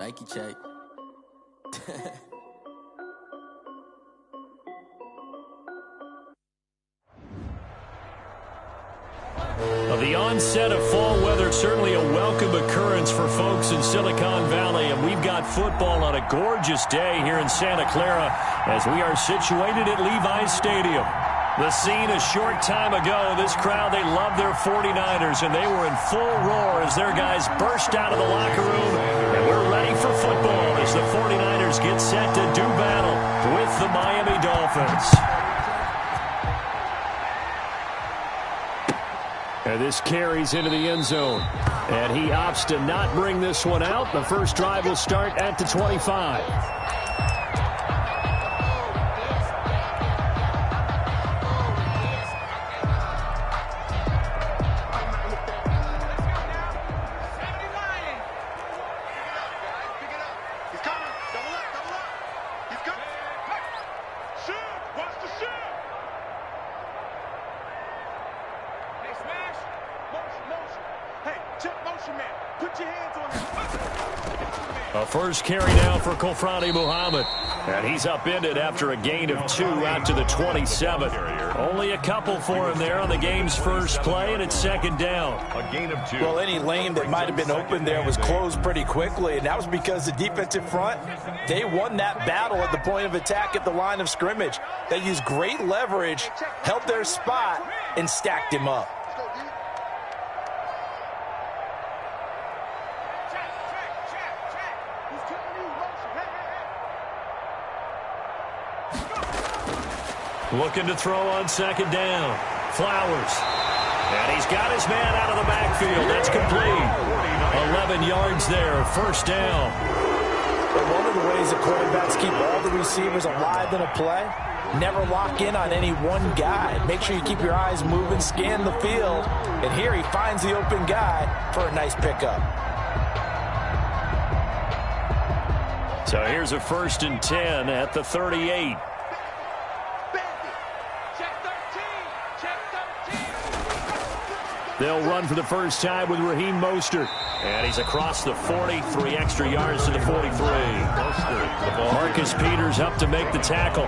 Nike check. The onset of fall weather, certainly a welcome occurrence for folks in Silicon Valley, and we've got football on a gorgeous day here in Santa Clara as we are situated at Levi's Stadium. The scene a short time ago, this crowd, they love their 49ers, and they were in full roar as their guys burst out of the locker room, and we're ready for football as the 49ers get set to do battle with the Miami Dolphins. And this carries into the end zone. And he opts to not bring this one out. The first drive will start at the 25. A first carry now for Kofrani Muhammad. And he's upended after a gain of 2 out to the 27. Only a couple for him there on the game's first play, and it's second down. A gain of 2. Well, any lane that might have been open there was closed pretty quickly, and that was because the defensive front, they won that battle at the point of attack at the line of scrimmage. They used great leverage, held their spot, and stacked him up. Looking to throw on second down. Flowers. And he's got his man out of the backfield. That's complete. 11 yards there. First down. But one of the ways that quarterbacks keep all the receivers alive in a play, never lock in on any one guy. Make sure you keep your eyes moving, scan the field. And here he finds the open guy for a nice pickup. So here's a 1st and 10 at the 38. They'll run for the first time with Raheem Mostert. And he's across the 40, 3 extra yards to the 43. Marcus Peters up to make the tackle.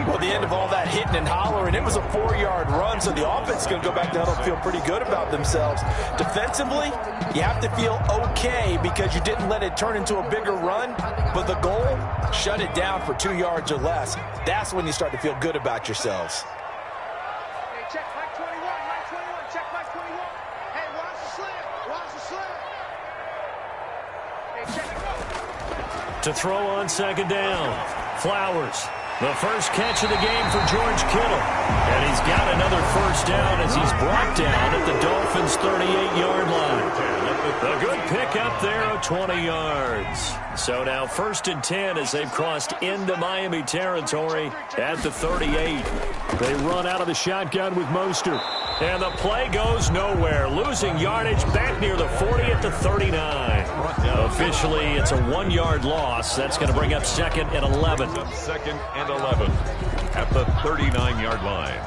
Well, the end of all that hitting and hollering, it was a 4-yard run, so the offense is going to go back to huddle, feel pretty good about themselves. Defensively, you have to feel okay because you didn't let it turn into a bigger run, but the goal, shut it down for 2 yards or less. That's when you start to feel good about yourselves. To throw on second down. Flowers. The first catch of the game for George Kittle. And he's got another first down as he's brought down at the Dolphins' 38-yard line. A good pickup there of 20 yards. So now 1st and 10 as they've crossed into Miami territory at the 38. They run out of the shotgun with Mostert. And the play goes nowhere. Losing yardage back near the 40 at the 39. Officially, it's a 1-yard loss. That's going to bring up 2nd and 11. 2nd and 11 at the 39-yard line.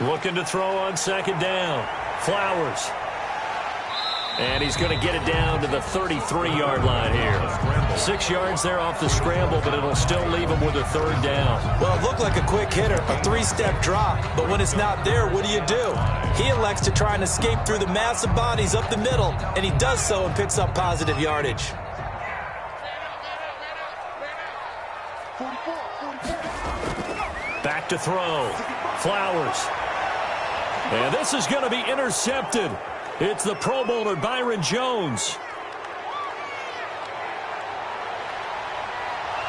Looking to throw on second down. Flowers. And he's going to get it down to the 33-yard line here. 6 yards there off the scramble, but it'll still leave him with a 3rd down. Well, it looked like a quick hitter, a 3-step drop. But when it's not there, what do? He elects to try and escape through the massive bodies up the middle, and he does so and picks up positive yardage. Back to throw. Flowers. And this is going to be intercepted. It's the Pro Bowler Byron Jones.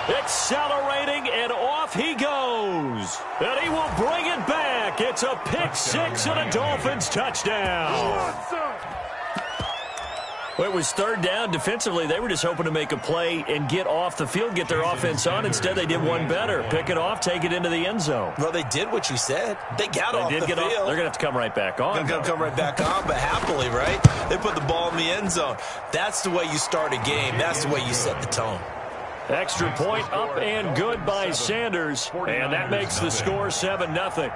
Accelerating, and off he goes. And he will bring it back. It's a pick 6 and a Dolphins touchdown. Well, it was 3rd down. Defensively, they were just hoping to make a play and get off the field, get their offense on. Instead, they did one better. Pick it off, take it into the end zone. Well, they did what you said. They got off the field. They're going to have to come right back on. They're going to come right back on, but happily, right? They put the ball in the end zone. That's the way you start a game. That's the way you set the tone. Extra point up and good by Sanders, and that makes the score 7-0.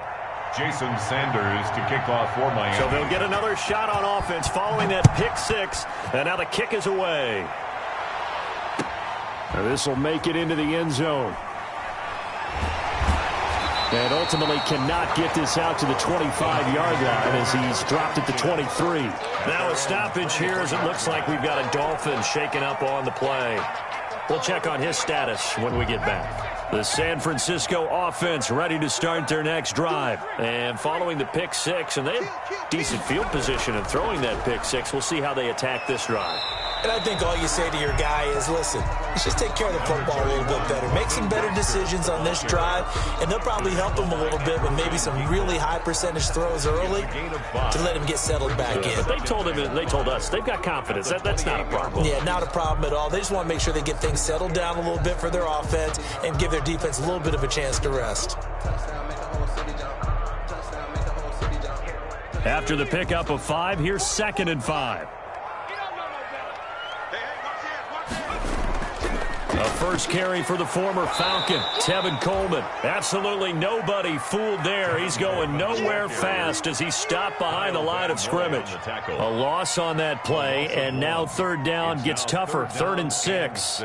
Jason Sanders to kick off for Miami. So they'll get another shot on offense following that pick six, and now the kick is away. This will make it into the end zone. And ultimately cannot get this out to the 25-yard line as he's dropped at the 23. Now a stoppage here as it looks like we've got a Dolphin shaken up on the play. We'll check on his status when we get back. The San Francisco offense ready to start their next drive. And following the pick six, and they have decent field position in throwing that pick six. We'll see how they attack this drive. And I think all you say to your guy is, listen, let's just take care of the football a little bit better. Make some better decisions on this drive, and they'll probably help him a little bit with maybe some really high percentage throws early to let him get settled back in. But they told us they've got confidence. That's not a problem. Yeah, not a problem at all. They just want to make sure they get things settled down a little bit for their offense and give their defense a little bit of a chance to rest. After the pickup of 5, here's 2nd and 5. A first carry for the former Falcon, Tevin Coleman. Absolutely nobody fooled there. He's going nowhere fast as he stopped behind the line of scrimmage. A loss on that play, and now 3rd down gets tougher. 3rd and 6.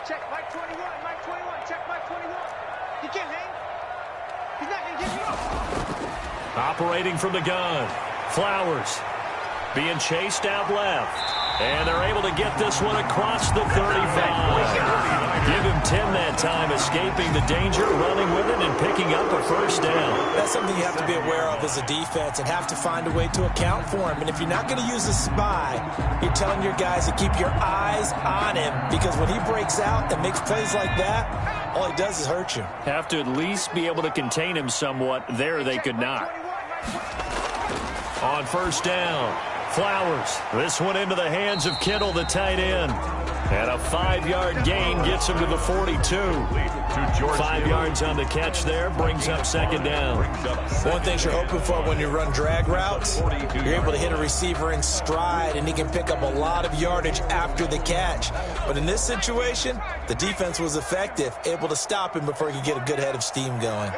Check Mike 21, Mike 21, check Mike 21. He can't hang. He's not going to get me. Operating from the gun, Flowers being chased out left. And they're able to get this one across the 35. Give him 10 that time, escaping the danger, running with it, and picking up a first down. That's something you have to be aware of as a defense and have to find a way to account for him. And if you're not going to use a spy, you're telling your guys to keep your eyes on him, because when he breaks out and makes plays like that, all he does is hurt you. Have to at least be able to contain him somewhat. There they could not. On first down, Flowers. This one into the hands of Kittle, the tight end. And a 5-yard gain gets him to the 42. 5 yards on the catch there, brings up 2nd down. One thing you're hoping for when you run drag routes, you're able to hit a receiver in stride, and he can pick up a lot of yardage after the catch. But in this situation, the defense was effective, able to stop him before he could get a good head of steam going.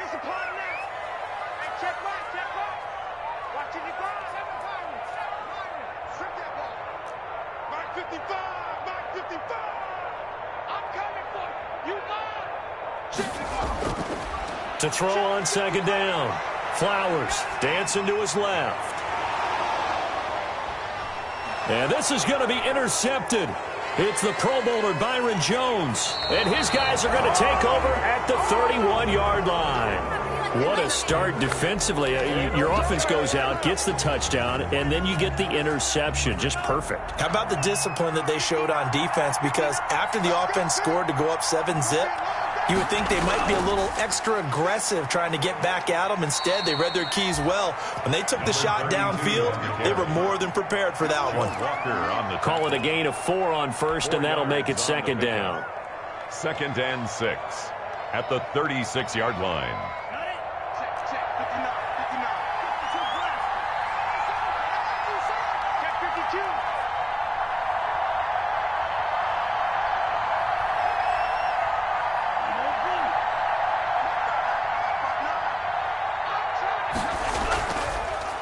To throw on 2nd down, Flowers dancing to his left. And this is going to be intercepted. It's the Pro Bowler Byron Jones. And his guys are going to take over at the 31-yard line. What a start defensively. Your offense goes out, gets the touchdown, and then you get the interception. Just perfect. How about the discipline that they showed on defense? Because after the offense scored to go up 7-zip, you would think they might be a little extra aggressive trying to get back at them. Instead, they read their keys well. When they took the shot downfield, they were more than prepared for that one. Call it a gain of 4 on first, and that'll make it 2nd down. 2nd and 6 at the 36-yard line.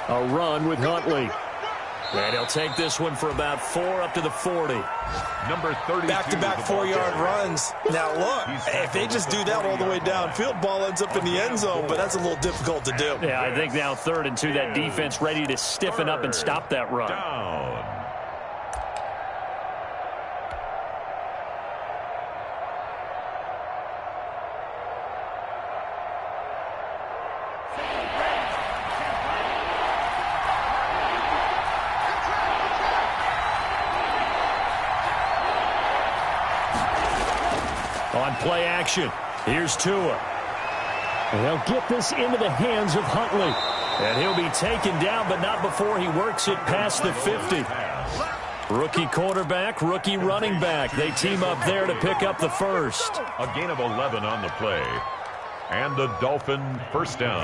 A run with Huntley. And he'll take this one for about 4 up to the 40. Number 32. Back-to-back 4-yard runs. Now, look, if they just do that all the way downfield, ball ends up in the end zone, but that's a little difficult to do. Yeah, I think now 3rd and 2, that defense ready to stiffen up and stop that run. Down. On play action, here's Tua. And they'll get this into the hands of Huntley. And he'll be taken down, but not before he works it past the 50. Rookie quarterback, rookie running back. They team up there to pick up the first. A gain of 11 on the play. And the Dolphin first down.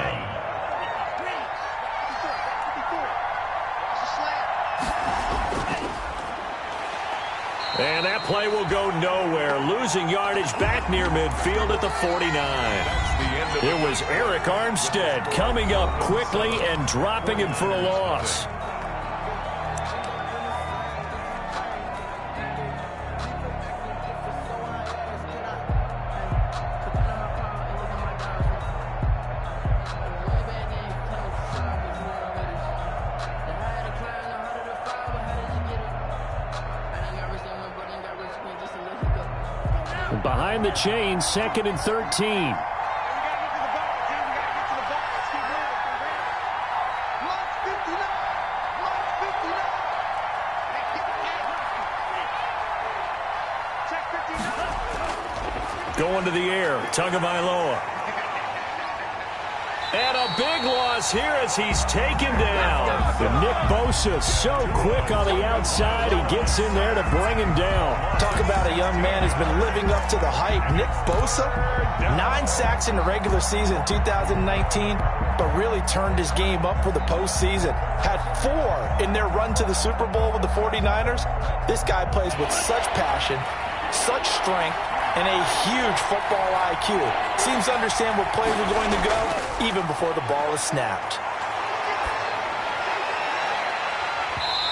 And that play will go nowhere. Losing yardage back near midfield at the 49. It was Eric Armstead coming up quickly and dropping him for a loss. Behind the chain, 2nd and 13. Going to the air, Tagovailoa. And a big loss here as he's taken down. Nick Bosa so quick on the outside. He gets in there to bring him down. Talk about a young man who's been living up to the hype. Nick Bosa, 9 sacks in the regular season 2019, but really turned his game up for the postseason. Had 4 in their run to the Super Bowl with the 49ers. This guy plays with such passion, such strength, and a huge football IQ. Seems to understand what plays are going to go even before the ball is snapped.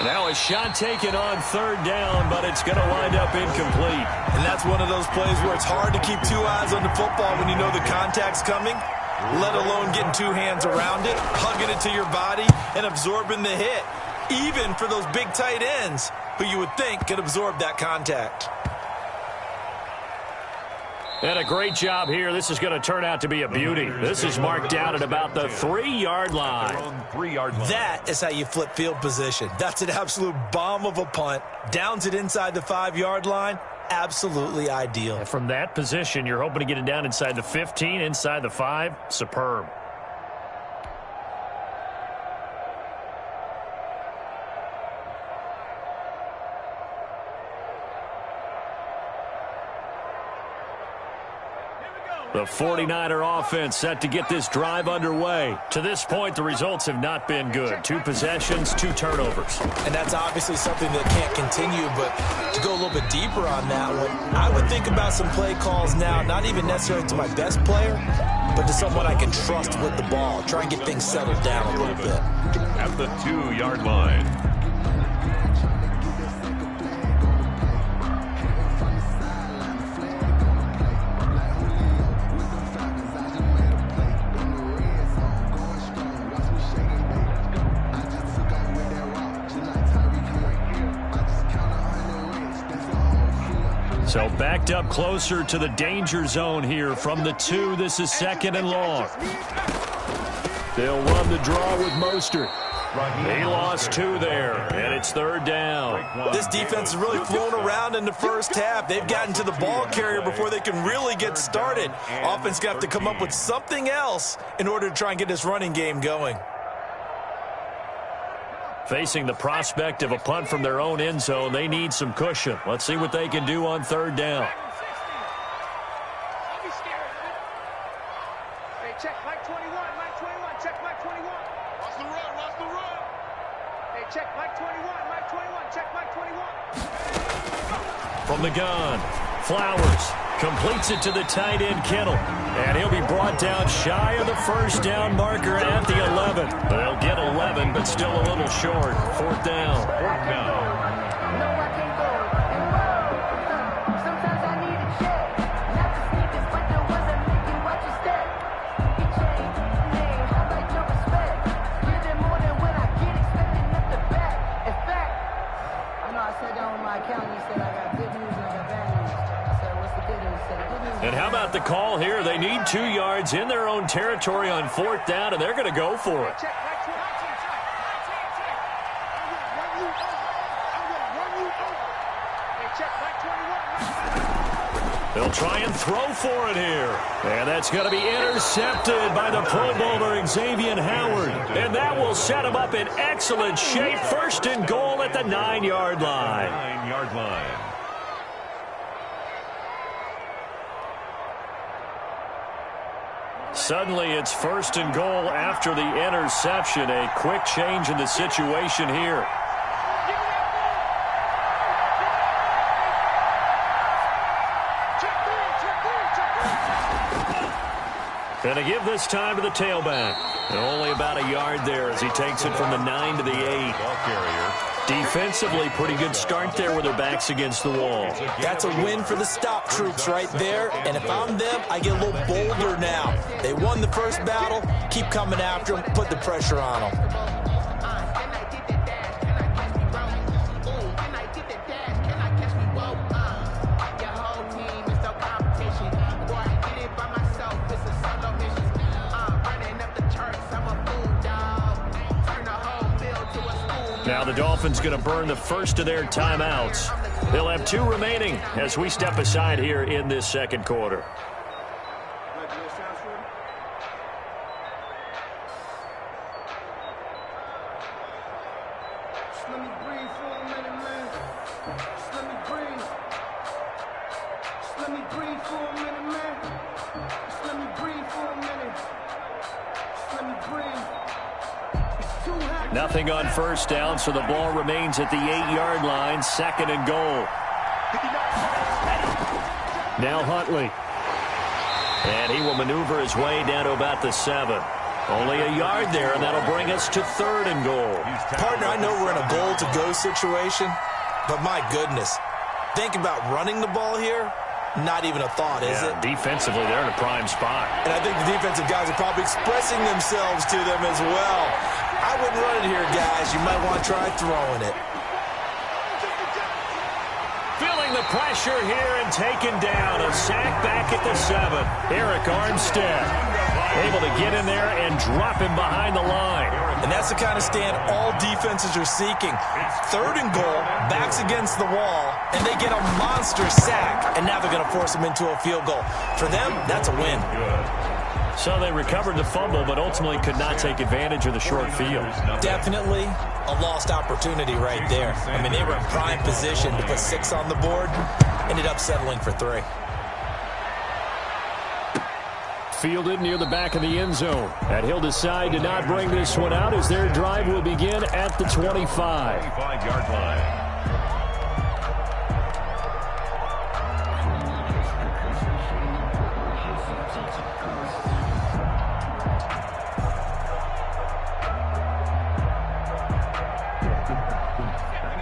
Now a shot taken on 3rd down, but it's going to wind up incomplete. And that's one of those plays where it's hard to keep 2 eyes on the football when you know the contact's coming, let alone getting 2 hands around it, hugging it to your body, and absorbing the hit. Even for those big tight ends who you would think could absorb that contact. And a great job here. This is going to turn out to be a beauty. This is marked down at about the 3-yard line. That is how you flip field position. That's an absolute bomb of a punt. Downs it inside the 5-yard line. Absolutely ideal. And from that position, you're hoping to get it down inside the 15, inside the 5. Superb. The 49er offense set to get this drive underway. To this point, the results have not been good. 2 possessions, 2 turnovers. And that's obviously something that can't continue, but to go a little bit deeper on that one, I would think about some play calls now, not even necessarily to my best player, but to someone I can trust with the ball. Try and get things settled down a little bit. At the 2-yard line. So backed up closer to the danger zone here from the 2. This is 2nd and long. They'll run the draw with Mostert. He lost 2 there, and it's 3rd down. This defense has really flown around in the first half. They've gotten to the ball carrier before they can really get started. Offense going to have to come up with something else in order to try and get this running game going. Facing the prospect of a punt from their own end zone, they need some cushion. Let's see what they can do on 3rd down. Hey, check Mike 21, Mike 21, check Mike 21. Watch the run, watch the run. Hey, check Mike 21, Mike 21, check Mike 21. From the gun, Flowers completes it to the tight end, Kittle. And he'll be brought down shy of the first down marker at the 11. They'll get 11, but still a little short. 4th down. 4th down. And how about the call here? They need 2 yards in their own territory on 4th down, and they're going to go for it. They'll try and throw for it here. And that's going to be intercepted by the Pro Bowler Xavier Howard. And that will set him up in excellent shape. First and goal at the 9-yard line. 9-yard line. Suddenly, it's first and goal after the interception. A quick change in the situation here. Going to give this time to the tailback. And only about a yard there as he takes it from the 9 to the 8. Ball carrier. Defensively, pretty good start there with their backs against the wall. That's a win for the stop troops right there. And if I'm them, I get a little bolder now. They won the first battle. Keep coming after them. Put the pressure on them. Now the Dolphins going to burn the first of their timeouts. They'll have 2 remaining as we step aside here in this second quarter. Nothing on first down, so the ball remains at the 8-yard line, second and goal. Now Huntley. And he will maneuver his way down to about the 7. Only a yard there, and that'll bring us to third and goal. Partner, I know we're in a goal-to-go situation, but my goodness, think about running the ball here. Not even a thought, is it? Defensively, they're in a prime spot. And I think the defensive guys are probably expressing themselves to them as well. I wouldn't run it here, guys. You might want to try throwing it. Feeling the pressure here and taken down. A sack back at the 7. Eric Armstead able to get in there and drop him behind the line. And that's the kind of stand all defenses are seeking. Third and goal, backs against the wall, and they get a monster sack. And now they're going to force them into a field goal. For them, that's a win. So they recovered the fumble, but ultimately could not take advantage of the short field. Definitely a lost opportunity right there. I mean, they were in prime position to put 6 on the board. Ended up settling for 3. Fielded near the back of the end zone. And he'll decide to not bring this one out as their drive will begin at the 25. 25-yard line.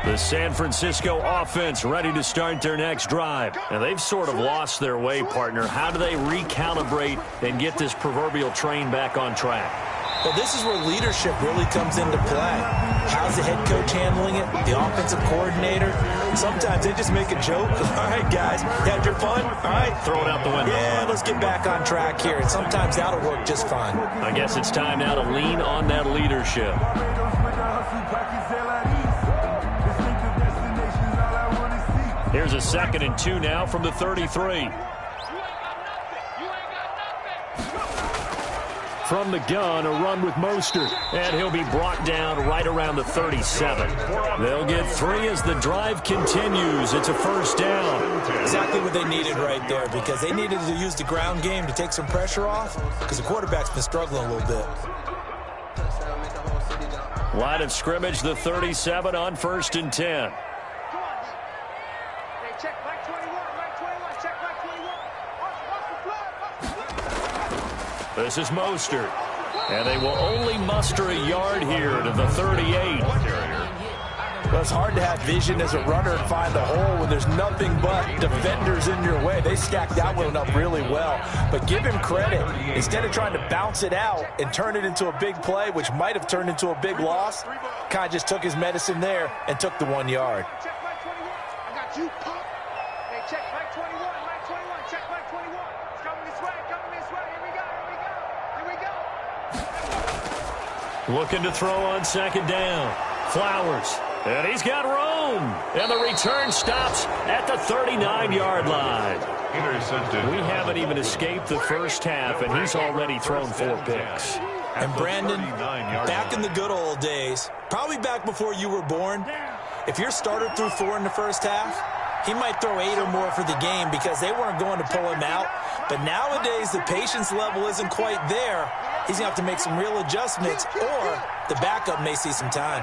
The San Francisco offense ready to start their next drive. And they've sort of lost their way, partner. How do they recalibrate and get this proverbial train back on track? Well, this is where leadership really comes into play. How's the head coach handling it? The offensive coordinator? Sometimes they just make a joke. All right, guys, had your fun? All right. Throw it out the window. Yeah, let's get back on track here. And sometimes that'll work just fine. I guess it's time now to lean on that leadership. Here's a 2nd and 2 now from the 33. From the gun, a run with Mostert. And he'll be brought down right around the 37. They'll get 3 as the drive continues. It's a first down. Exactly what they needed right there, because they needed to use the ground game to take some pressure off, because the quarterback's been struggling a little bit. Line of scrimmage, the 37 on 1st and 10. Check Mike 21, Mike 21, check Mike 21. This is Mostert. And they will only muster a yard here to the 38. Well, it's hard to have vision as a runner and find the hole when there's nothing but defenders in your way. They stacked that one up really well. But give him credit. Instead of trying to bounce it out and turn it into a big play, which might have turned into a big loss, kind of just took his medicine there and took the 1 yard. Check Mike 21. I got you, pop. Hey, check Mike 21, Mike 21, check Mike 21. It's coming this way, coming this way. Here we go, here we go, here we go. Looking to throw on 2nd down. Flowers. And he's got room. boom! And the return stops at the 39-yard line. Intercepted. We haven't even escaped the first half, and he's already thrown 4 picks. And Brandon, back in the good old days, probably back before you were born, if your starter threw 4 in the first half, he might throw 8 or more for the game because they weren't going to pull him out. But nowadays, the patience level isn't quite there. He's going to have to make some real adjustments, or the backup may see some time.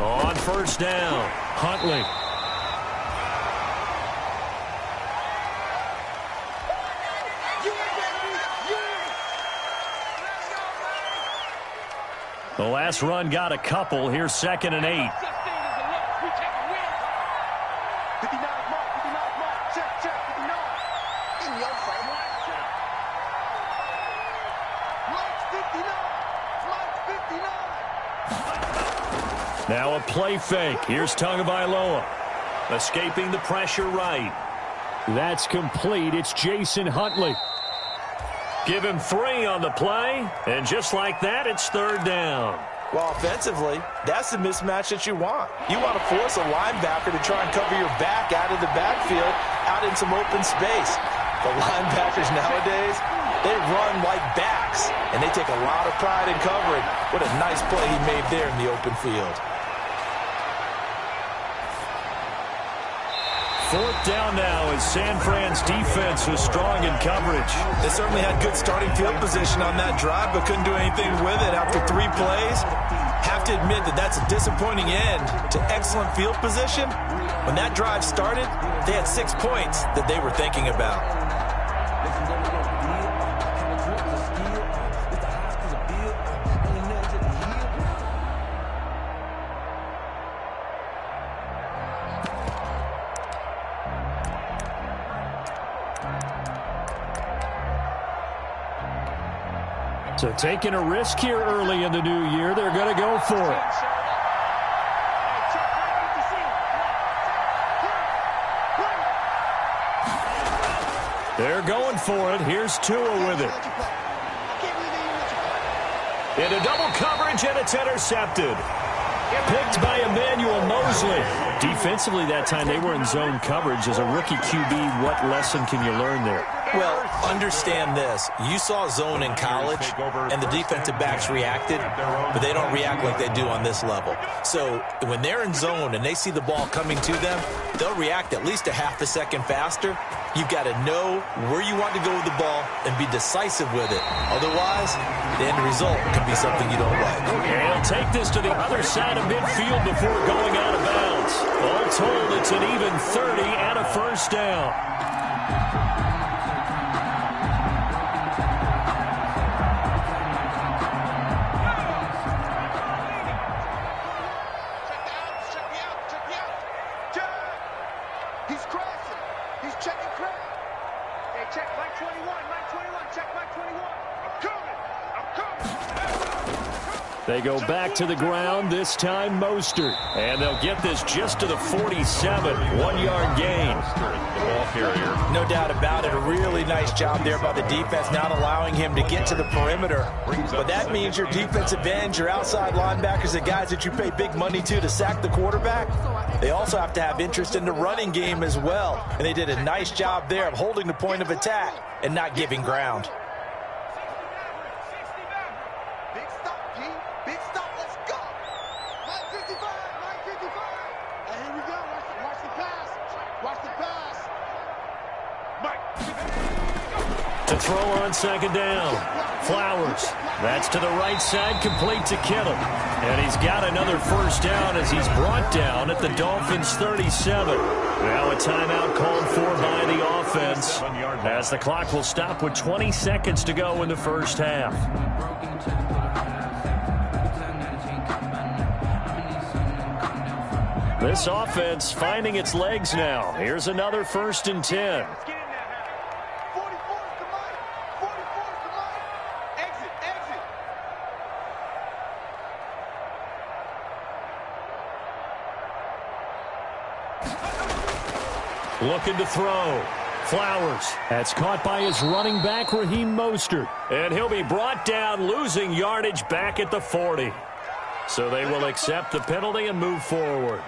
On first down, Huntley. The last run got a couple. Here's 2nd and 8. Now a play fake. Here's Tagovailoa. Escaping the pressure right. That's complete. It's Jason Huntley. Give him 3 on the play. And just like that, it's 3rd down. Well, offensively, that's the mismatch that you want. You want to force a linebacker to try and cover your back out of the backfield, out in some open space. The linebackers nowadays, they run like backs, and they take a lot of pride in covering. What a nice play he made there in the open field. 4th down now as San Fran's defense was strong in coverage. They certainly had good starting field position on that drive, but couldn't do anything with it after 3 plays. Have to admit that that's a disappointing end to excellent field position. When that drive started, they had 6 points that they were thinking about. So taking a risk here early in the new year, they're going to go for it. They're going for it. Here's Tua with it. Into double coverage, and it's intercepted. Picked by Emmanuel Mosley. Defensively that time, they were in zone coverage. As a rookie QB, what lesson can you learn there? Well, understand this. You saw zone in college, and the defensive backs reacted, but they don't react like they do on this level. So when they're in zone and they see the ball coming to them, they'll react at least a half a second faster. You've got to know where you want to go with the ball and be decisive with it. Otherwise, the end result can be something you don't like. And he'll take this to the other side of midfield before going out of bounds. All told, it's an even 30 and a first down. He's crossing. He's checking crack. Hey, check Mike 21. Mike 21. Check Mike 21. I'm coming. They go back to the ground, this time Mostert. And they'll get this just to the 47, 1-yard gain. The ball carrier. No doubt about it. A really nice job there by the defense, not allowing him to get to the perimeter. But that means your defensive ends, your outside linebackers, the guys that you pay big money to sack the quarterback, they also have to have interest in the running game as well. And they did a nice job there of holding the point of attack and not giving ground. Big stop, G. Big stop. Let's go. Mike 55. Mike 55. Hey, here we go. Watch the pass. Watch the pass. Mike. To throw on 2nd down. Flowers. That's to the right side, complete to Kittle. And he's got another first down as he's brought down at the Dolphins' 37. Now a timeout called for by the offense as the clock will stop with 20 seconds to go in the first half. This offense finding its legs now. Here's another 1st and 10. Looking to throw. Flowers. That's caught by his running back, Raheem Mostert. And he'll be brought down, losing yardage back at the 40. So they will accept the penalty and move forward.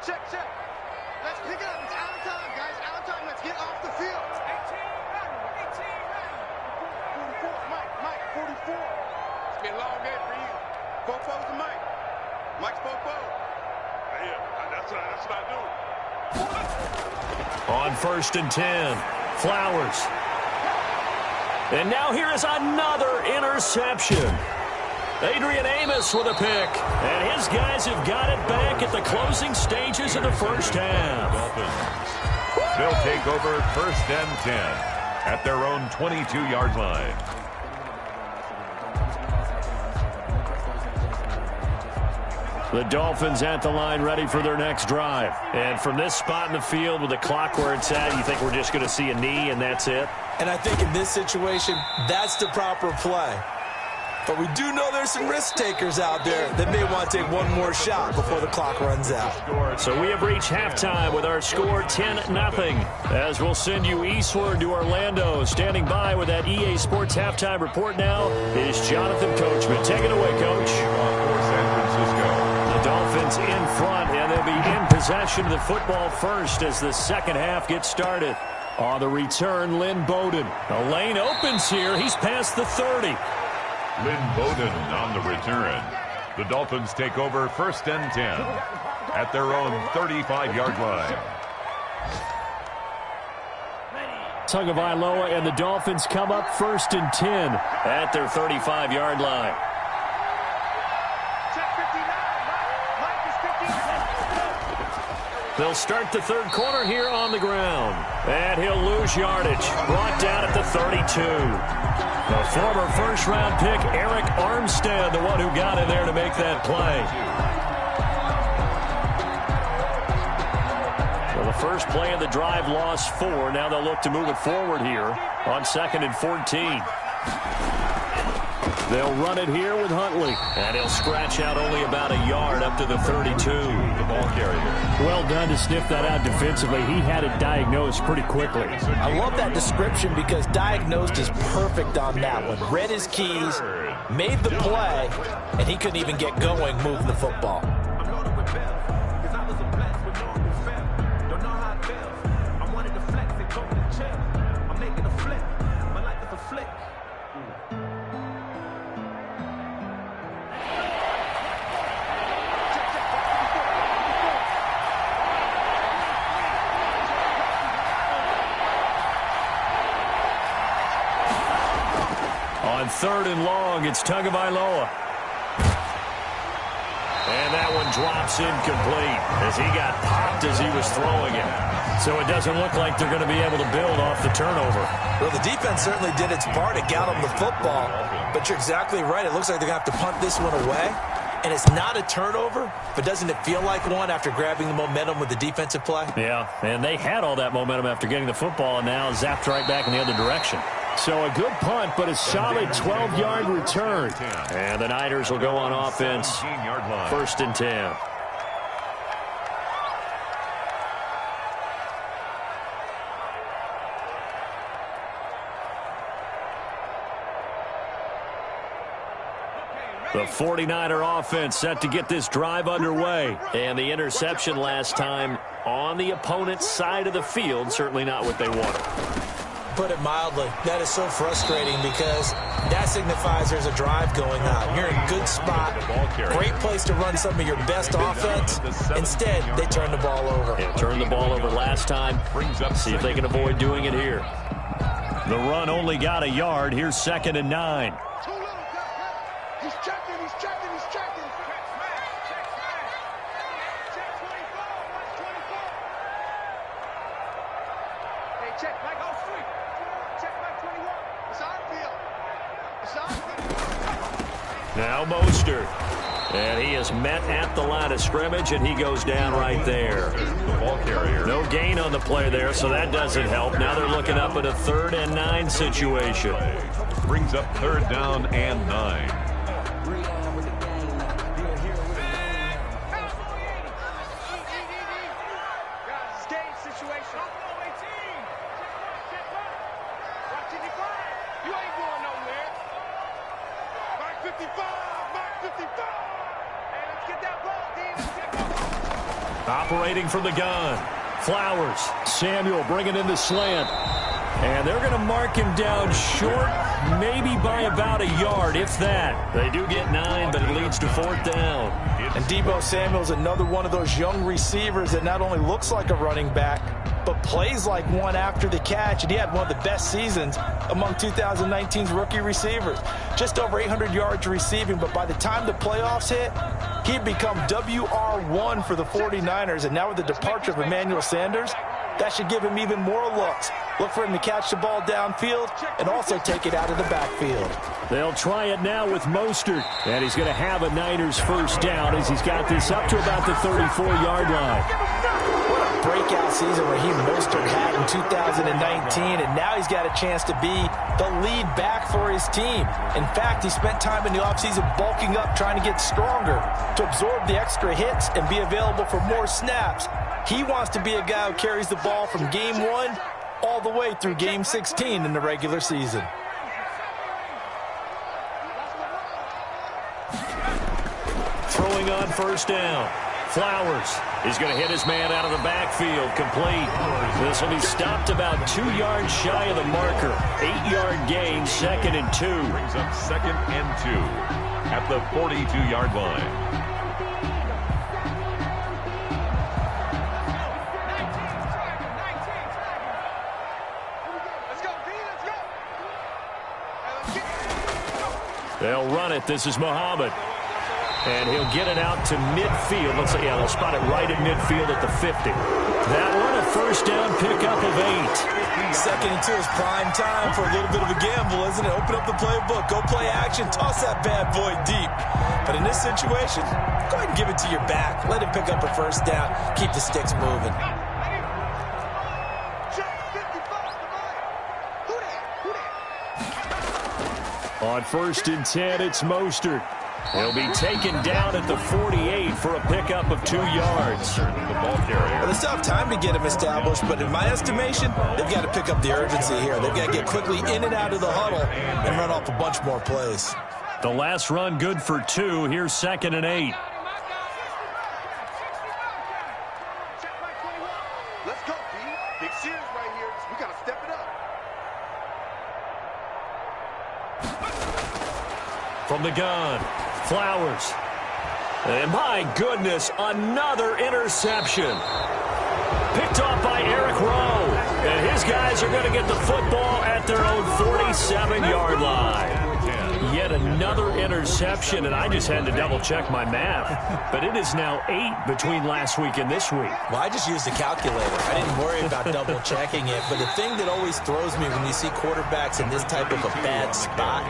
Check, check. Let's pick it up. It's out of time, guys. Out of time. Let's get off the field. 18 ready. 44. Mike, 44. It's been a long day for you. Fofo's to Mike. Mike's Fofo. Yeah, that's what I do. On 1st and 10, Flowers. And now here is another interception. Adrian Amos with a pick. And his guys have got it back at the closing stages of the first half. They'll take over 1st and 10 at their own 22-yard line. The Dolphins at the line ready for their next drive. And from this spot in the field with the clock where it's at, you think we're just going to see a knee and that's it? And I think in this situation, that's the proper play. But we do know there's some risk takers out there that may want to take one more shot before the clock runs out. So we have reached halftime with our score 10-0. As we'll send you eastward to Orlando. Standing by with that EA Sports halftime report now is Jonathan Coachman. Take it away, Coach. For San Francisco. The Dolphins in front, and they'll be in possession of the football first as the second half gets started. On the return, Lynn Bowden. The lane opens here. He's past the 30. Lynn Bowden on the return. The Dolphins take over 1st and 10 at their own 35-yard line. Tagovailoa and the Dolphins come up 1st and 10 at their 35-yard line. They'll start the third quarter here on the ground. And he'll lose yardage. Brought down at the 32. The former first-round pick, Eric Armstead, the one who got in there to make that play. Well, the first play of the drive lost 4. Now they'll look to move it forward here on 2nd and 14. They'll run it here with Huntley. And he'll scratch out only about a yard up to the 32. The ball carrier. Well done to sniff that out defensively. He had it diagnosed pretty quickly. I love that description because diagnosed is perfect on that one. Read his keys, made the play, and he couldn't even get going moving the football. On 3rd and long, it's Tagovailoa. And that one drops incomplete as he got popped as he was throwing it. So it doesn't look like they're going to be able to build off the turnover. Well, the defense certainly did its part to get them the football. But you're exactly right. It looks like they're going to have to punt this one away. And it's not a turnover, but doesn't it feel like one after grabbing the momentum with the defensive play? Yeah, and they had all that momentum after getting the football and now zapped right back in the other direction. So a good punt, but a solid 12-yard return. And the Niners will go on offense, 1st and 10. The 49er offense set to get this drive underway. And the interception last time on the opponent's side of the field, certainly not what they wanted. Put it mildly, that is so frustrating because that signifies there's a drive going on. You're in a good spot, great place to run some of your best offense. Instead, they turn the ball over. Yeah, turned the ball over last time. See if they can avoid doing it here. The run only got a yard. Here's 2nd and 9. He's checking, he's checking, he's checking. Check 24, watch 24. Hey, check Mike on street. Check Mike 21. It's our field. It's our field. Now Mostert. And he is met at the line of scrimmage, and he goes down right there. The ball carrier. No gain on the play there, so that doesn't help. Now they're looking up at a 3rd and 9 situation. Brings up 3rd down and 9. Operating from the gun. Flowers. Samuel bringing in the slant. And they're going to mark him down short, maybe by about a yard, if that. They do get 9, but it leads to 4th down. And Deebo Samuel's another one of those young receivers that not only looks like a running back, but plays like one after the catch. And he had one of the best seasons among 2019's rookie receivers. Just over 800 yards receiving, but by the time the playoffs hit, he'd become WR1 for the 49ers. And now with the departure of Emmanuel Sanders, that should give him even more looks. Look for him to catch the ball downfield and also take it out of the backfield. They'll try it now with Mostert. And he's going to have a Niners 1st down as he's got this up to about the 34-yard line. What a breakout season Raheem Mostert had in 2019, and now he's got a chance to be the lead back for his team. In fact, he spent time in the offseason bulking up, trying to get stronger to absorb the extra hits and be available for more snaps. He wants to be a guy who carries the ball from game 1 all the way through game 16 in the regular season. Throwing on 1st down. Flowers. He's going to hit his man out of the backfield. Complete. This will be stopped about 2 yards shy of the marker. 8-yard gain, 2nd and 2. Brings up 2nd and 2 at the 42-yard line. They'll run it. This is Muhammad. And he'll get it out to midfield. Let's see. Yeah, they'll spot it right at midfield at the 50. That one, a 1st down pickup of 8. 2nd and 2 is prime time for a little bit of a gamble, isn't it? Open up the playbook. Go play action. Toss that bad boy deep. But in this situation, go ahead and give it to your back. Let him pick up a 1st down. Keep the sticks moving. On 1st and 10, it's Mostert. He'll be taken down at the 48 for a pickup of 2 yards. The ball carrier. Well, they still have time to get him established, but in my estimation, they've got to pick up the urgency here. They've got to get quickly in and out of the huddle and run off a bunch more plays. The last run good for 2. Here's 2nd and 8. Let's go, B. Big series right here. We got to step it up. From the gun, Flowers. And my goodness, another interception. Picked off by Eric Rowe. And his guys are going to get the football at their own 47-yard line. Yet another interception, and I just had to double-check my math. But it is now 8 between last week and this week. Well, I just used a calculator. I didn't worry about double-checking it. But the thing that always throws me when you see quarterbacks in this type of a bad spot,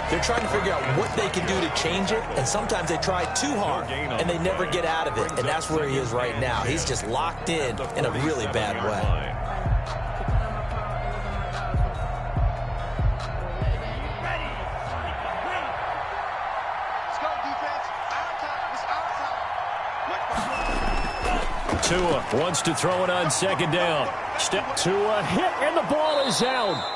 they're trying to figure out what they can do to change it, and sometimes they try too hard, and they never get out of it, and that's where he is right now. He's just locked in a really bad way. Tua wants to throw it on 2nd down. Step to a hit, and the ball is out.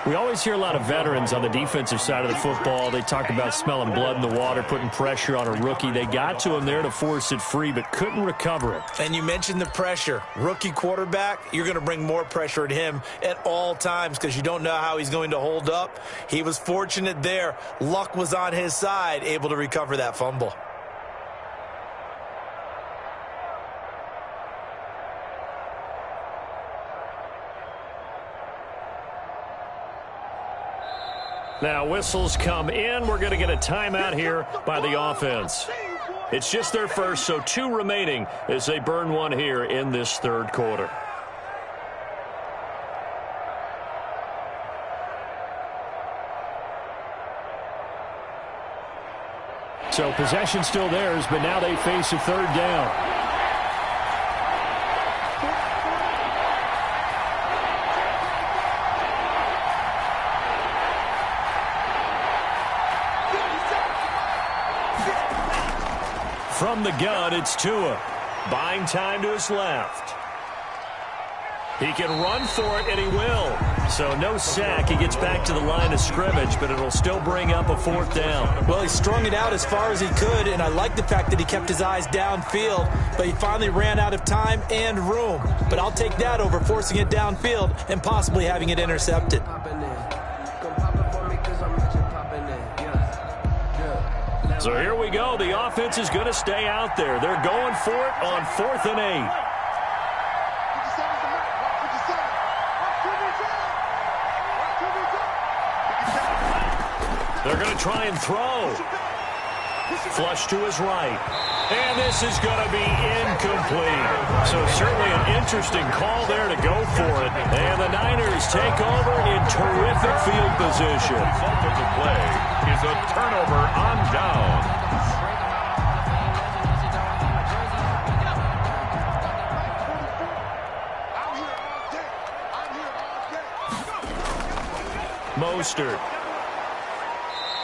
We always hear a lot of veterans on the defensive side of the football. They talk about smelling blood in the water, putting pressure on a rookie. They got to him there to force it free, but couldn't recover it. And you mentioned the pressure. Rookie quarterback, you're going to bring more pressure at him at all times because you don't know how he's going to hold up. He was fortunate there. Luck was on his side, able to recover that fumble. Now whistles come in. We're going to get a timeout here by the offense. It's just their first, so 2 remaining as they burn one here in this 3rd quarter. So possession still theirs, but now they face a third down. From the gun, it's Tua. Buying time to his left. He can run for it, and he will. So no sack. He gets back to the line of scrimmage, but it'll still bring up a fourth down. Well, he strung it out as far as he could, and I like the fact that he kept his eyes downfield, but he finally ran out of time and room. But I'll take that over forcing it downfield and possibly having it intercepted. So here we go. The offense is going to stay out there. They're going for it on 4th and 8. They're going to try and throw. Flush to his right. And this is going to be incomplete. So certainly an interesting call there to go for it. And the Niners take over in terrific field position. The result of the play is a turnover on down. Mostert.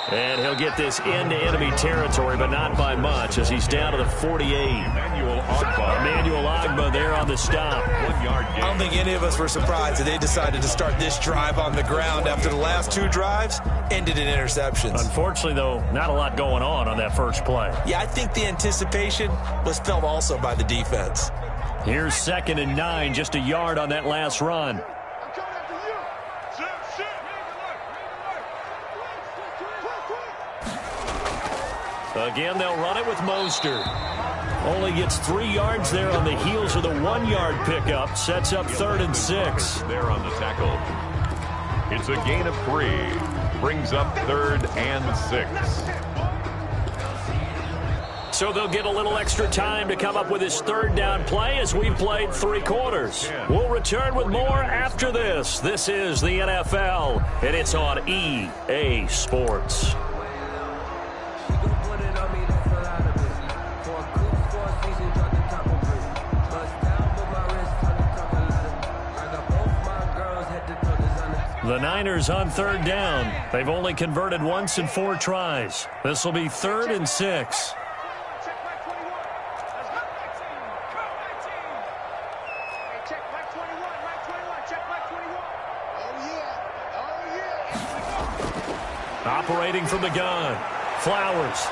And he'll get this into enemy territory, but not by much, as he's down to the 48. Emmanuel Ogbah there on the stop. 1 yard gain. I don't think any of us were surprised that they decided to start this drive on the ground after the last 2 drives ended in interceptions. Unfortunately, though, not a lot going on that first play. Yeah, I think the anticipation was felt also by the defense. Here's 2nd and 9, just a yard on that last run. Again, they'll run it with Mostert. Only gets 3 yards there on the heels of the 1-yard pickup. Sets up 3rd and 6. There on the tackle. It's a gain of 3. Brings up 3rd and 6. So they'll get a little extra time to come up with his 3rd down play as we've played 3 quarters. We'll return with more after this. This is the NFL, and it's on EA Sports. The Niners on 3rd down. They've only converted once in 4 tries. This will be 3rd and 6. Operating from the gun. Flowers.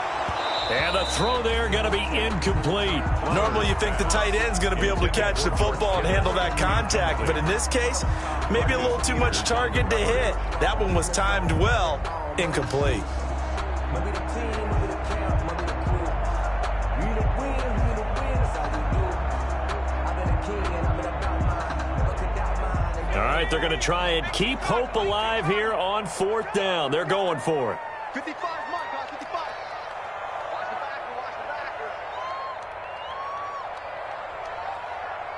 And the throw there going to be incomplete. Normally you think the tight end's going to be able to catch the football and handle that contact, but in this case, maybe a little too much target to hit. That one was timed well. Incomplete. All right, they're going to try and keep hope alive here on 4th down. They're going for it. 55, Mike, 55. Watch the backer, watch the backer.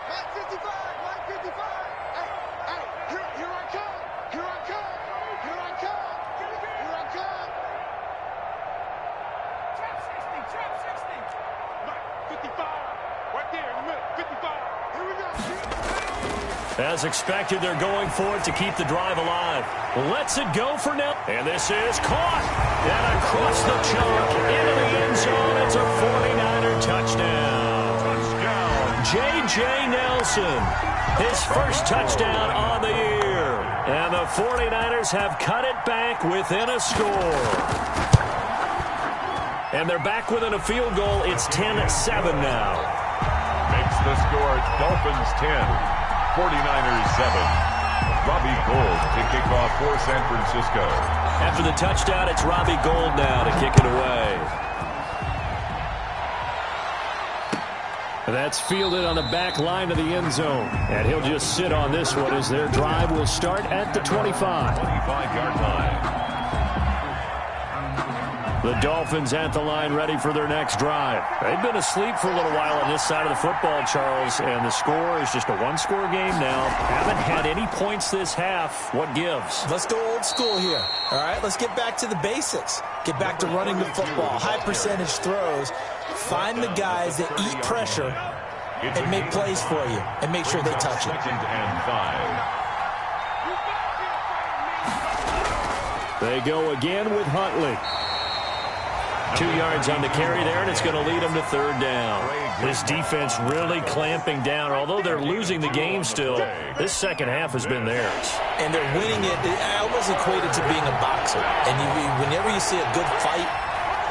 Mike 55, Mike 55. Hey, here I come, here I come, here I come, here I come. Trap 60, Mike 55, right there in the middle, 55. Here we go. As expected, they're going for it to keep the drive alive. Lets it go for now. And this is caught. And across the chalk into the end zone. It's a 49er touchdown. J.J. Nelson, his first touchdown on the year. And the 49ers have cut it back within a score. And they're back within a field goal. It's 10-7 now. Makes the score Dolphins 10. 49ers 7. Robbie Gould to kick off for San Francisco. After the touchdown, it's Robbie Gould now to kick it away. That's fielded on the back line of the end zone. And he'll just sit on this one as their drive will start at the 25. 25-yard line. The Dolphins at the line ready for their next drive. They've been asleep for a little while on this side of the football, Charles, and the score is just a one-score game now. Haven't had any points this half. What gives? Let's go old school here. All right, let's get back to the basics. Get back to running the football, high percentage throws. Find the guys that eat pressure and make plays for you and make sure they touch it. 2nd and 5. They go again with Huntley. 2 yards on the carry there, and it's going to lead them to 3rd down. This defense really clamping down. Although they're losing the game still, this second half has been theirs. And they're winning it. I almost equate it to being a boxer. And whenever you see a good fight,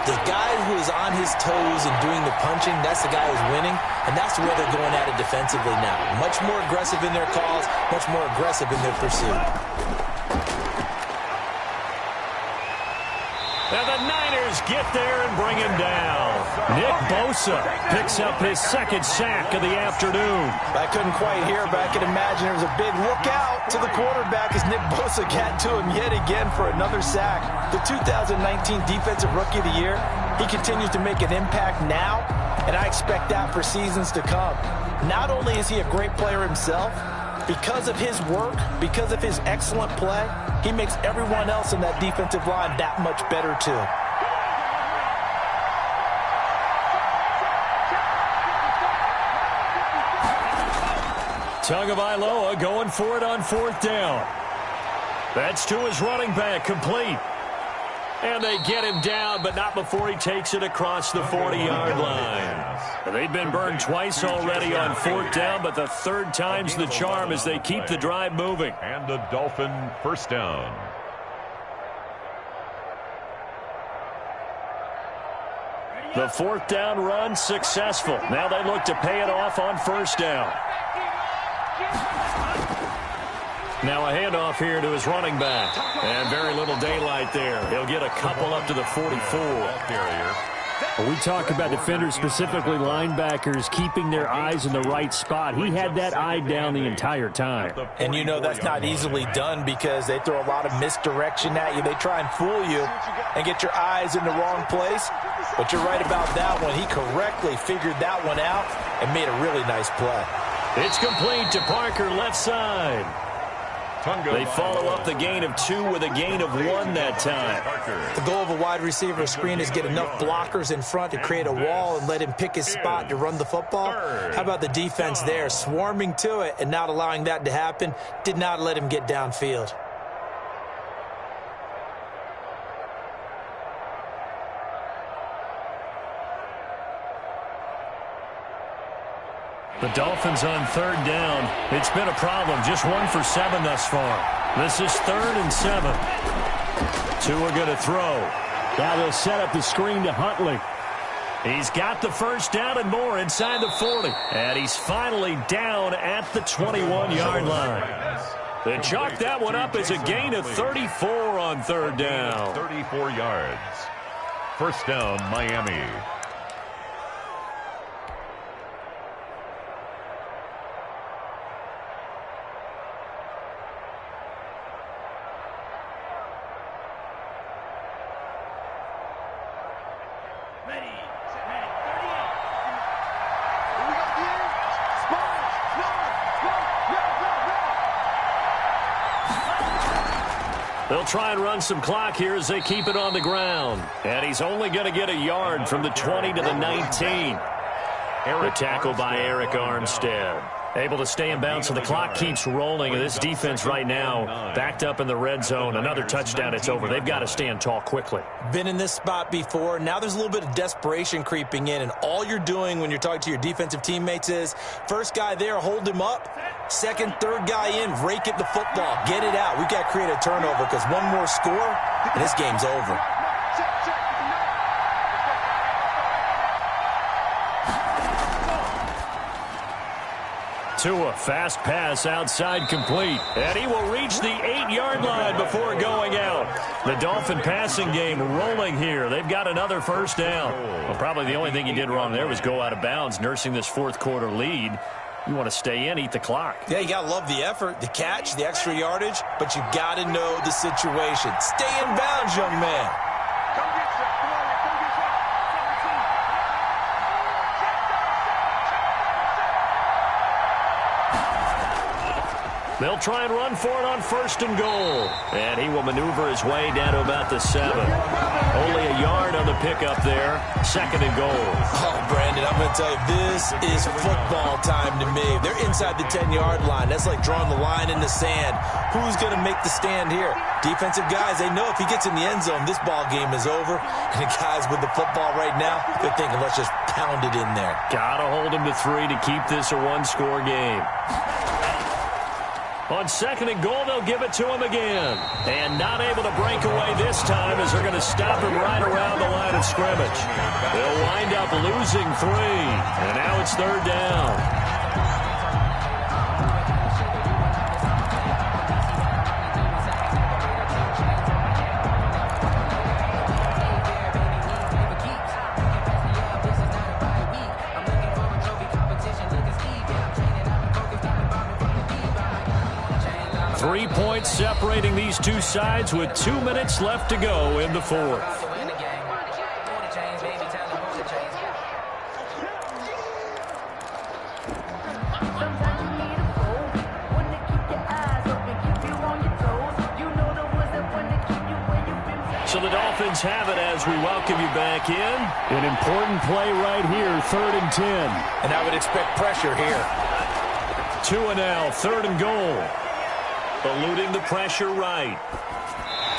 the guy who is on his toes and doing the punching, that's the guy who's winning. And that's where they're going at it defensively now. Much more aggressive in their calls, much more aggressive in their pursuit. And the Niners get there and bring him down. Nick Bosa picks up his 2nd sack of the afternoon. I couldn't quite hear, but I can imagine there was a big look out to the quarterback as Nick Bosa got to him yet again for another sack. The 2019 Defensive Rookie of the Year, he continues to make an impact now, and I expect that for seasons to come. Not only is he a great player himself, because of his work, because of his excellent play, he makes everyone else in that defensive line that much better too. Tagovailoa going for it on 4th down. That's to his running back, complete. And they get him down, but not before he takes it across the 40-yard line. They've been burned twice already on 4th down, but the 3rd time's the charm as they keep the drive moving. And the Dolphin 1st down. The 4th down run successful. Now they look to pay it off on 1st down. Now a handoff here to his running back. And very little daylight there. He'll get a couple up to the 44. When we talk about defenders, specifically linebackers, keeping their eyes in the right spot, he had that eye down the entire time. And you know that's not easily done because they throw a lot of misdirection at you. They try and fool you and get your eyes in the wrong place. But you're right about that one. He correctly figured that one out and made a really nice play. It's complete to Parker, left side. They follow up the gain of 2 with a gain of 1 that time. The goal of a wide receiver screen is get enough blockers in front to create a wall and let him pick his spot to run the football. How about the defense there, swarming to it and not allowing that to happen? Did not let him get downfield. The Dolphins on 3rd down. It's been a problem. Just 1 for 7 thus far. This is 3rd and 7. 2 are going to throw. Now they'll set up the screen to Huntley. He's got the 1st down and more inside the 40. And he's finally down at the 21-yard line. They chalk that one up as a gain of 34 on 3rd down. 34 yards. 1st down, Miami. They'll try and run some clock here as they keep it on the ground. And he's only going to get a yard from the 20 to the 19. The tackle by Eric Armstead. Able to stay in bounds, so the clock keeps rolling. And this defense right now backed up in the red zone. Another touchdown, it's over. They've got to stand tall quickly. Been in this spot before. Now there's a little bit of desperation creeping in. And all you're doing when you're talking to your defensive teammates is, first guy there, hold him up. Second, third guy in, rake at the football. Get it out. We've got to create a turnover because one more score, and this game's over. Tua, fast pass outside complete. And he will reach the 8-yard line before going out. The Dolphin passing game rolling here. They've got another first down. Well, probably the only thing he did wrong there was go out of bounds, nursing this fourth quarter lead. You want to stay in, eat the clock. Yeah, you got to love the effort, the catch, the extra yardage, but you got to know the situation. Stay in bounds, young man. Come get you. Come on. They'll try and run for it on 1st and goal. And he will maneuver his way down to about the 7. Only a yard on the pickup there. 2nd and goal. Oh, Brandon, I'm going to tell you, this is football time to me. They're inside the 10-yard line. That's like drawing the line in the sand. Who's going to make the stand here? Defensive guys, they know if he gets in the end zone, this ball game is over. And the guys with the football right now, they're thinking, let's just pound it in there. Got to hold him to 3 to keep this a one-score game. On 2nd and goal, they'll give it to him again. And not able to break away this time as they're going to stop him right around the line of scrimmage. They'll wind up losing 3. And now it's 3rd down. 3 points separating these two sides with 2 minutes left to go in the 4th. So the Dolphins have it as we welcome you back in. An important play right here, 3rd and 10. And I would expect pressure here. 2 and now, 3rd and goal. Eluding the pressure right.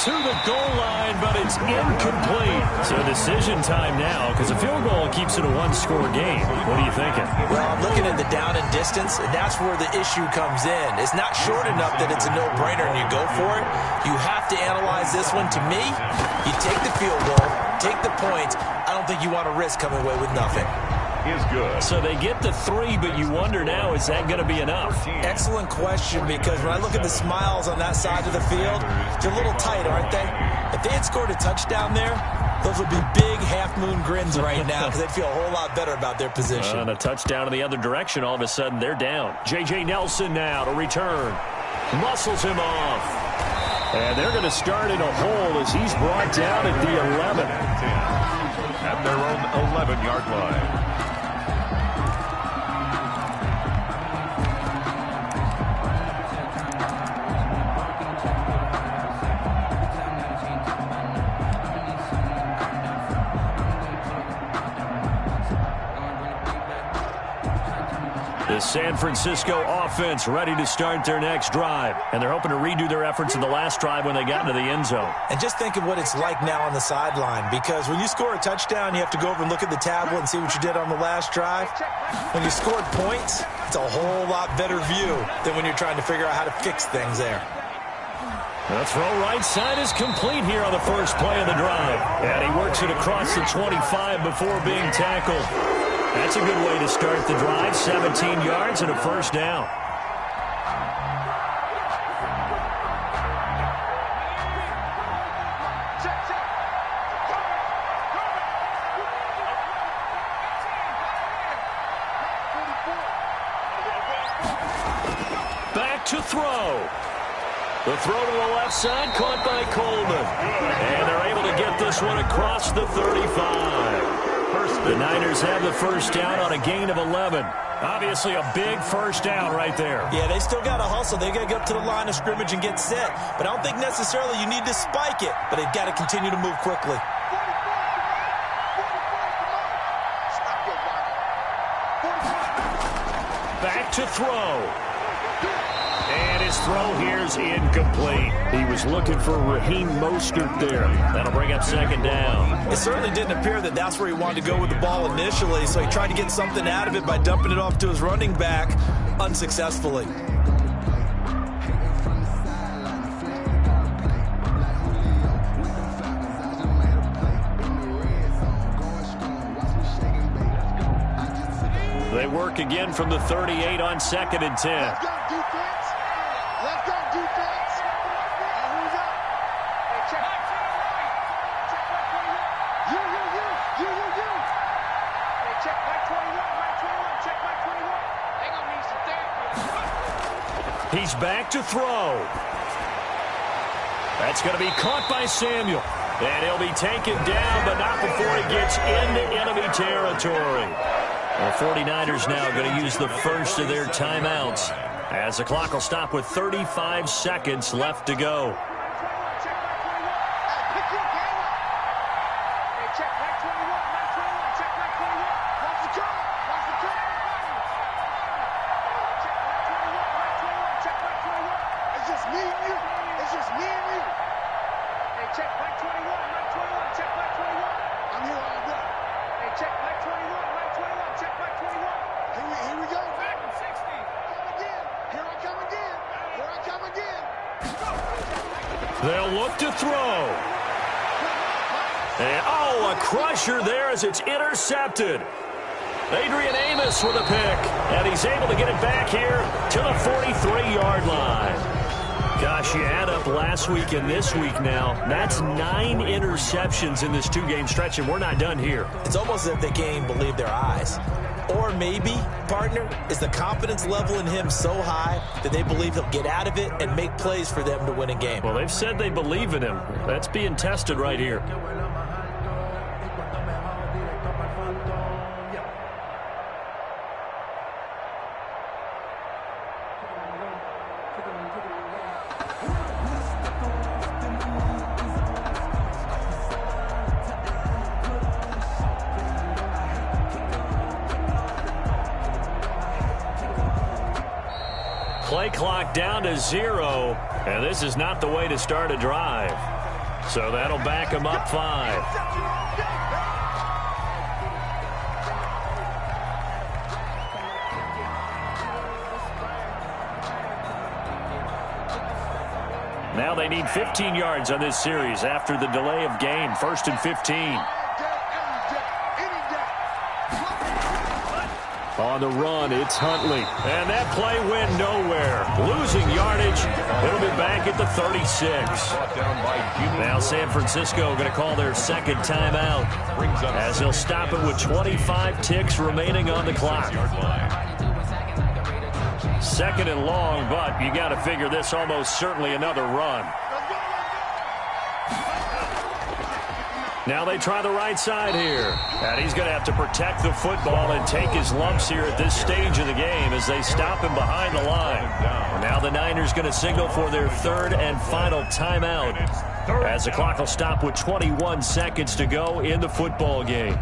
To the goal line, but it's incomplete. So decision time now, because a field goal keeps it a one-score game. What are you thinking? Well, I'm looking at the down and distance, and that's where the issue comes in. It's not short enough that it's a no-brainer and you go for it. You have to analyze this one. To me, you take the field goal, take the points. I don't think you want to risk coming away with nothing. Is good. So they get the 3, but you wonder now, is that going to be enough? Excellent question, because when I look at the smiles on that side of the field, they're a little tight, aren't they? If they had scored a touchdown there, those would be big half-moon grins right now because they'd feel a whole lot better about their position. And a touchdown in the other direction, all of a sudden they're down. J.J. Nelson now to return. Muscles him off. And they're going to start in a hole as he's brought down at the 11. At their own 11-yard line. The San Francisco offense ready to start their next drive. And they're hoping to redo their efforts in the last drive when they got into the end zone. And just think of what it's like now on the sideline, because when you score a touchdown, you have to go over and look at the tablet and see what you did on the last drive. When you scored points, it's a whole lot better view than when you're trying to figure out how to fix things there. The throw right side is complete here on the first play of the drive. And he works it across the 25 before being tackled. That's a good way to start the drive. 17 yards and a first down. Back to throw. The throw to the left side, caught by Coleman. And they're able to get this one across the 35. The Niners have the first down on a gain of 11. Obviously a big first down right there. Yeah, they still got to hustle. They got to get up to the line of scrimmage and get set. But I don't think necessarily you need to spike it. But they've got to continue to move quickly. Back to throw. And his throw here is incomplete. He was looking for Raheem Mostert there. That'll bring up second down. It certainly didn't appear that that's where he wanted to go with the ball initially, so he tried to get something out of it by dumping it off to his running back unsuccessfully. They work again from the 38 on 2nd and 10. Let's go, defense. Let's go, defense. Who's up? Hey, check right. Check right 21. You. Hey, check right 21. Check right 21. They gonna need some therapy. He's back to throw. That's going to be caught by Samuel. And he'll be taken down, but not before he gets into enemy territory. The 49ers now going to use the first of their timeouts as the clock will stop with 35 seconds left to go. They'll look to throw. And, oh, a crusher there as it's intercepted. Adrian Amos with a pick, and he's able to get it back here to the 43-yard line. Gosh, you add up last week and this week now, that's 9 interceptions in this 2-game stretch, and we're not done here. It's almost as if they can't even believe their eyes. Or maybe, partner, is the confidence level in him so high that they believe he'll get out of it and make plays for them to win a game. Well, they've said they believe in him. That's being tested right here. Play clock down to 0, and this is not the way to start a drive. So that'll back them up 5. Now they need 15 yards on this series after the delay of game. 1st and 15. On the run, it's Huntley. And that play went nowhere. Losing yardage. It'll be back at the 36. Now San Francisco going to call their second timeout as they'll stop it with 25 ticks remaining on the clock. 2nd and long, but you got to figure this almost certainly another run. Now they try the right side here. And he's going to have to protect the football and take his lumps here at this stage of the game as they stop him behind the line. Now the Niners going to signal for their 3rd and final timeout as the clock will stop with 21 seconds to go in the football game.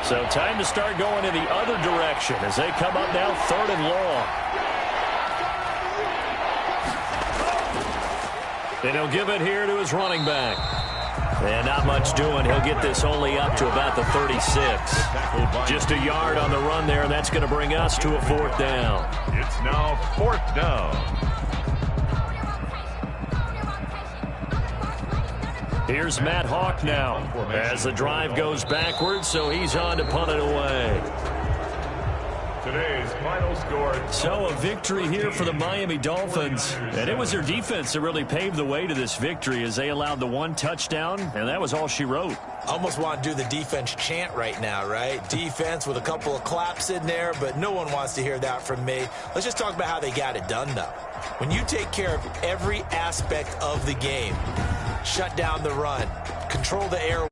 So time to start going in the other direction as they come up now 3rd and long. And he'll give it here to his running back. And not much doing. He'll get this only up to about the 36. Just a yard on the run there, and that's going to bring us to a 4th down. It's now 4th down. Here's Matt Hawk now as the drive goes backwards, so he's on to punt it away. Today's final score. So a victory here for the Miami Dolphins. And it was their defense that really paved the way to this victory as they allowed the 1 touchdown, and that was all she wrote. I almost want to do the defense chant right now, right? Defense with a couple of claps in there, but no one wants to hear that from me. Let's just talk about how they got it done, though. When you take care of every aspect of the game, shut down the run, control the air.